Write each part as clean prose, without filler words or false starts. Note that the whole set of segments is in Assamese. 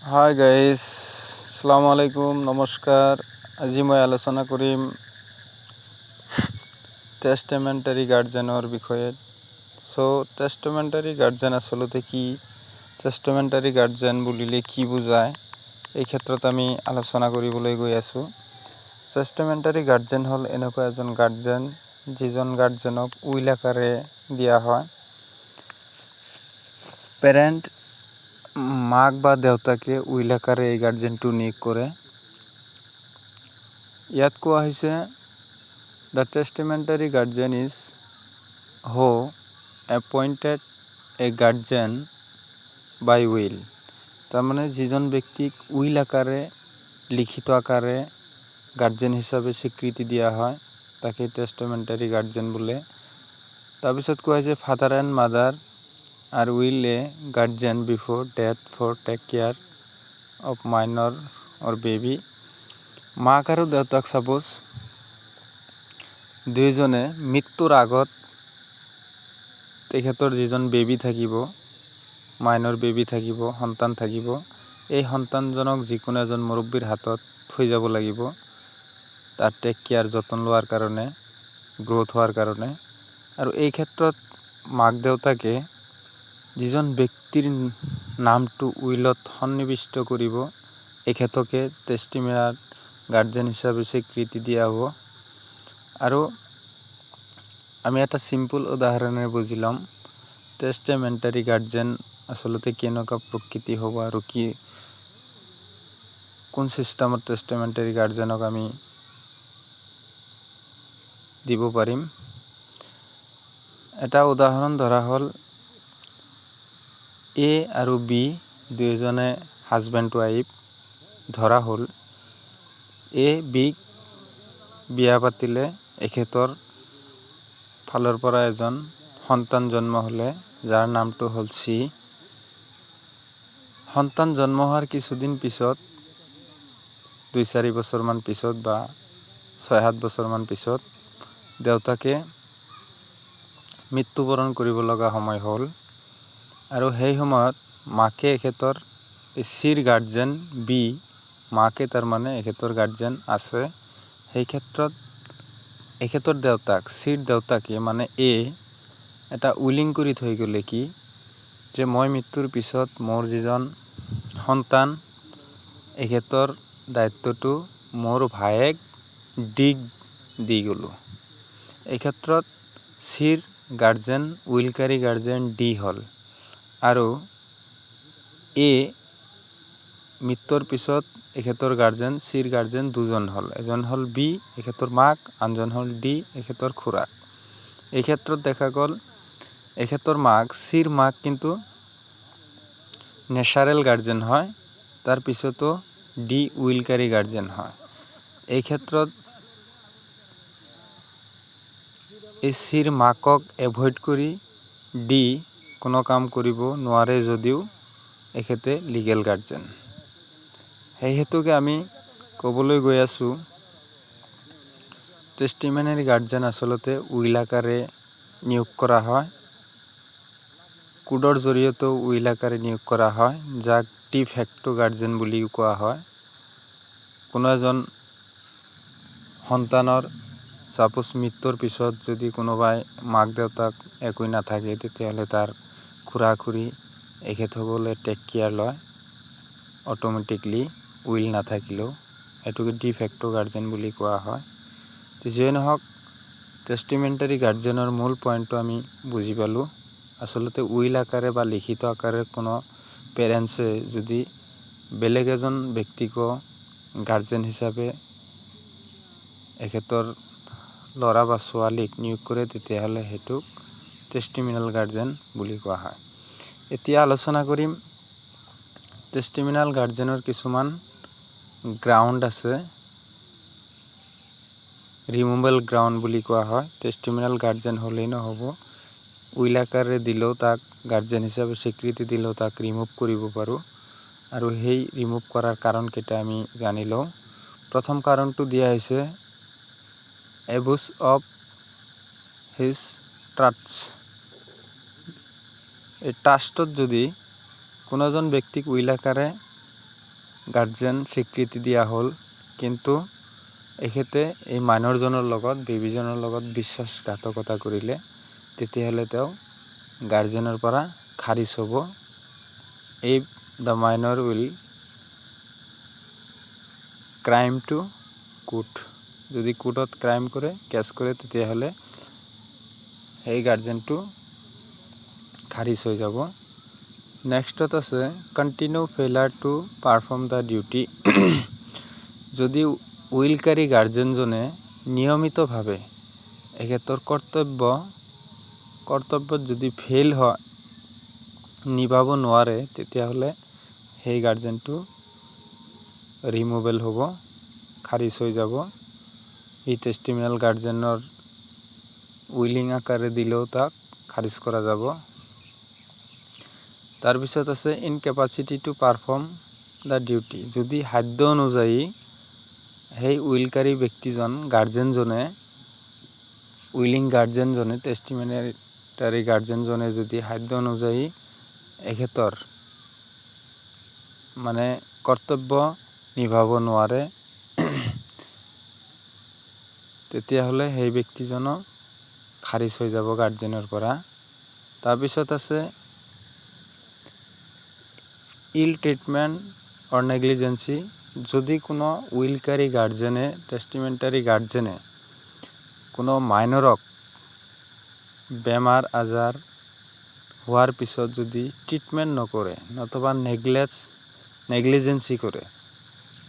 হাই গাইজ, আসসালামু আলাইকুম, নমস্কাৰ। আজি মই আলোচনা কৰিম টেষ্টেমেণ্টাৰী গাৰ্জেনৰ বিষয়ে। টেষ্টেমেণ্টাৰী গাৰ্জেন আচলতে কি, টেষ্টেমেণ্টাৰী গাৰ্জেন বুলিলে কি বুজায়, এই ক্ষেত্ৰত আমি আলোচনা কৰিবলৈ গৈ আছোঁ। টেষ্টেমেণ্টাৰী গাৰ্জেন হ'ল এনেকুৱা এজন গাৰ্জেন যিজন গাৰ্জেনক উইল আকাৰে দিয়া হয়। পেৰেণ্ট মাক বা দেউতাকে উইল আকাৰে এই গাৰ্জেনটো নিয়োগ কৰে। ইয়াত কোৱা হৈছে the testamentary guardian is who appointed a guardian by will. তাৰমানে যিজন ব্যক্তিক উইল আকাৰে লিখিত আকাৰে গাৰ্জেন হিচাপে স্বীকৃতি দিয়া হয় তাকে টেষ্টেমেণ্টাৰী গাৰ্জেন বোলে। তাৰপিছত কোৱা হৈছে father and mother are will a guardian before death for take care of minor or baby. মাক আৰু দেউতাক সাপোজ দুইজনে মৃত্যুৰ আগত তেখেতৰ যিজন বেবি থাকিব, মাইনৰ বেবি থাকিব, সন্তান থাকিব, এই সন্তানজনক যিকোনো এজন মুৰব্বীৰ হাতত থৈ যাব লাগিব তাৰ টেক কেয়াৰ যতন লোৱাৰ কাৰণে, গ্ৰোথ হোৱাৰ কাৰণে। আৰু এই ক্ষেত্ৰত মাক দেউতাকে যিজন ব্যক্তিৰ নামটো উইলত সন্নিৱিষ্ট কৰিব এখেতকে টেষ্টিমেণ্টাৰী গাৰ্জেন হিচাপে স্বীকৃতি দিয়া হ'ব। আৰু আমি এটা চিম্পল উদাহৰণেৰে বুজি ল'ম টেষ্টেমেণ্টাৰী গাৰ্জেন আচলতে কেনেকুৱা প্ৰকৃতি হ'ব আৰু কোন চিষ্টেমত টেষ্টেমেণ্টাৰী গাৰ্জেনক আমি দিব পাৰিম। এটা উদাহৰণ ধৰা হ'ল এ আৰু বি দুয়োজনে হাজবেণ্ড ৱাইফ। ধৰা হ'ল এ বিক বিয়া পাতিলে, এখেতৰ ফালৰ পৰা এজন সন্তান জন্ম হ'লে যাৰ নামটো হ'ল চি। সন্তান জন্ম হোৱাৰ কিছুদিন পিছত, 2-4 বছৰমান পিছত বা 6-7 বছৰমান পিছত দেউতাকে মৃত্যুবৰণ কৰিব লগা সময় হ'ল। আৰু সেই সময়ত মাকে এখেতৰ চিৰ গাৰ্জেন বি, মাকে তাৰমানে এখেতৰ গাৰ্জেন আছে। সেই ক্ষেত্ৰত এখেতৰ দেউতাক, চিৰ দেউতাকে মানে এ এটা উইলিং কৰি থৈ গ'লে কি যে মই মৃত্যুৰ পিছত মোৰ যিজন সন্তান এখেতৰ দায়িত্বটো মোৰ ভায়েক ডিক দি গ'লোঁ। এই ক্ষেত্ৰত চিৰ গাৰ্জেন উইলকাৰী গাৰ্জেন ডি হ'ল। আৰু এ মৃত্যুৰ পিছত এখেতৰ গাৰ্জেন চিৰ গাৰ্জেন দুজন হ'ল, এজন হ'ল বি এখেতৰ মাক, আনজন হ'ল ডি এখেতৰ খুৰাক। এই ক্ষেত্ৰত দেখা গ'ল এখেতৰ মাক, চিৰ মাক কিন্তু নেচাৰেল গাৰ্জেন হয়, তাৰ পিছতো ডি উইলকাৰী গাৰ্জেন হয়। এই ক্ষেত্ৰত এই চিৰ মাকক এভইড কৰি ডি কোনো কাম কৰিব নোৱাৰে যদিও এখেতে লিগেল গাৰ্জেন। সেই হেতুকে আমি ক'বলৈ গৈ আছোঁ টেষ্টিমেণ্টাৰী গাৰ্জেন আচলতে উইল আকাৰে নিয়োগ কৰা হয়, কোডৰ জৰিয়তেও উইল আকাৰে নিয়োগ কৰা হয়, যাক ডি ফেক্টো গাৰ্জেন বুলিও কোৱা হয়। কোনো এজন সন্তানৰ সাপোজ মৃত্যুৰ পিছত যদি কোনোবাই মাক দেউতাক একোই নাথাকে তেতিয়াহ'লে তাৰ খুৰা খুৰী এখেতসকলে টেক কেয়াৰ লয় অট'মেটিকলি, উইল নাথাকিলেও। এইটোকে ডি ফেক্টো গাৰ্জেন বুলি কোৱা হয়। যিয়ে নহওক টেষ্টিমেণ্টাৰী গাৰ্জেনৰ মূল পইণ্টটো আমি বুজি পালোঁ। আচলতে উইল আকাৰে বা লিখিত আকাৰে কোনো পেৰেণ্টছে যদি বেলেগ এজন ব্যক্তিকো গাৰ্জেন হিচাপে এখেতৰ ল'ৰা বা ছোৱালীক নিয়োগ কৰে তেতিয়াহ'লে সেইটোক টেষ্টিমেণ্টাৰী গাৰ্জেন বুলি কোৱা হয়। এতিয়া আলোচনা কৰিম টেষ্টিমেণ্টাৰী গাৰ্জেনৰ কিছুমান গ্ৰাউণ্ড আছে, ৰিমুভেবল গ্ৰাউণ্ড বুলি কোৱা হয়। টেষ্টিমেণ্টাৰী গাৰ্জেন হ'লেই নহ'ব, উইল আকাৰে দিলেও তাক গাৰ্জেন হিচাপে স্বীকৃতি দিলেও তাক ৰিমুভ কৰিব পাৰোঁ। আৰু সেই ৰিমুভ কৰাৰ কাৰণকেইটা আমি জানি লওঁ। প্ৰথম কাৰণটো দিয়া হৈছে এবুজ অফ হিজ ট্ৰাষ্ট। এই ট্ৰাষ্টত যদি কোনো এজন ব্যক্তিক উইল আকাৰে গাৰ্জেন স্বীকৃতি দিয়া হ'ল, কিন্তু এখেতে এই মাইনৰজনৰ লগত বেবীজনৰ লগত বিশ্বাসঘাতকতা কৰিলে, তেতিয়াহ'লে তেওঁ গাৰ্জেনৰ পৰা খাৰিজ হ'ব। The minor will crime to court. যদি কোৰ্টত ক্ৰাইম কৰে, কেছ কৰে, তেতিয়াহ'লে সেই গাৰ্জেনটো খাৰিজ হৈ যাব। নেক্সটত আছে continue failure to perform the duty. যদি উইলকাৰী গাৰ্জেনজনে নিয়মিতভাৱে এখেতৰ কৰ্তব্যত যদি ফেইল হয়, নিভাব নোৱাৰে, তেতিয়াহ'লে সেই গাৰ্জেনটো ৰিমুভেল হ'ব, খাৰিজ হৈ যাব। ই টেষ্টিমনিয়েল গাৰ্জেনৰ উইলিং আকাৰে দিলেও তাক খাৰিজ কৰা যাব। তাৰপিছত আছে ইনকেপাচিটি টু পাৰফৰ্ম দ্য ডিউটি। যদি সাধ্য অনুযায়ী সেই উইলকাৰী ব্যক্তিজন উইলিং গাৰ্জেনজনে টেষ্টিমনিয়েটাৰী গাৰ্জেনজনে যদি সাধ্য অনুযায়ী এখেতৰ কৰ্তব্য নিভাব নোৱাৰে, তেতিয়াহ'লে সেই ব্যক্তিজনো খাৰিজ হৈ যাব গাৰ্জেনৰ পৰা। তাৰপিছত আছে ইল ট্ৰিটমেণ্ট অৰ নেগলিজেঞ্চি। যদি কোনো উইলকাৰী গাৰ্জেনে, টেষ্টিমেণ্টাৰী গাৰ্জেনে কোনো মাইনৰক বেমাৰ আজাৰ হোৱাৰ পিছত যদি ট্ৰিটমেণ্ট নকৰে, নতুবা নেগলিজেঞ্চি কৰে,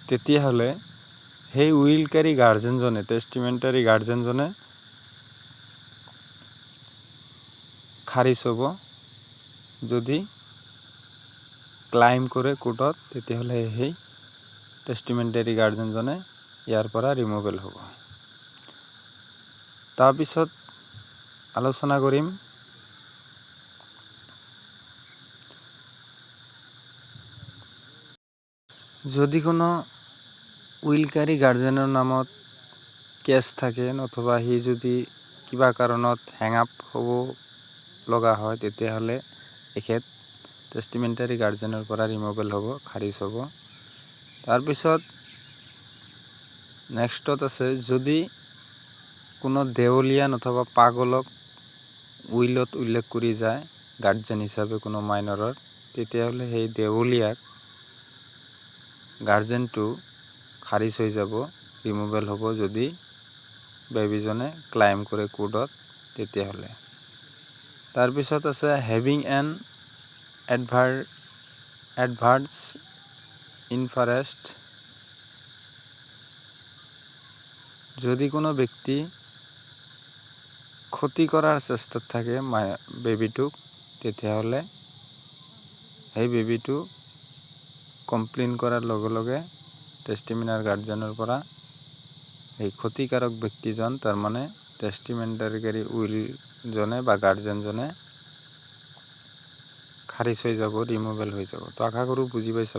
তেতিয়াহ'লে সেই উইলকাৰী গাৰ্জেনজনে, টেষ্টিমেণ্টাৰী গাৰ্জেনজনে খাৰিজ হ'ব। যদি ক্লাইম কৰে কোৰ্টত, তেতিয়াহ'লে সেই টেষ্টিমেণ্টাৰী গাৰ্জেনজনে ইয়াৰ পৰা ৰিমুভেল হ'ব। তাৰপিছত আলোচনা কৰিম যদি কোনো উইলকাৰী গাৰ্জেনৰ নামত কেছ থাকে, নতুবা সি যদি কিবা কাৰণত হেং আপ হ'ব লগা হয়, তেতিয়াহ'লে এখেত টেষ্টিমেণ্টাৰী গাৰ্জেনৰ পৰা ৰিমুভেল হ'ব, খাৰিজ হ'ব। তাৰপিছত নেক্সটত আছে যদি কোনো দেৱলীয়া নতুবা পাগলক উইলত উল্লেখ কৰি যায় গাৰ্জেন হিচাপে কোনো মাইনৰৰ, তেতিয়াহ'লে সেই দেৱলীয়াক গাৰ্জেনটো খাৰিজ হৈ যাব, ৰিমুভেল হ'ব। যদি বেবীজনে ক্লাইম কৰে কোৰ্টত, তেতিয়াহ'লে। তাৰপিছত আছে হেভিং এন এডভাৰ্ছ ইনফাৰেষ্ট। যদি কোনো ব্যক্তি ক্ষতি কৰাৰ চেষ্টাত থাকে বেবীটোক, তেতিয়াহ'লে সেই বেবীটো কমপ্লেইন কৰাৰ লগে লগে টেষ্টিমনিয়েল গাৰ্জেনৰ পৰা এই ক্ষতিকাৰক ব্যক্তিজন, তাৰমানে টেষ্টিমেণ্টাৰী উইলজনে বা গাৰ্জেনজনে খাৰিজ হৈ যাব, ৰিমুভেল হৈ যাব। তো আশা কৰোঁ বুজি পাইছা।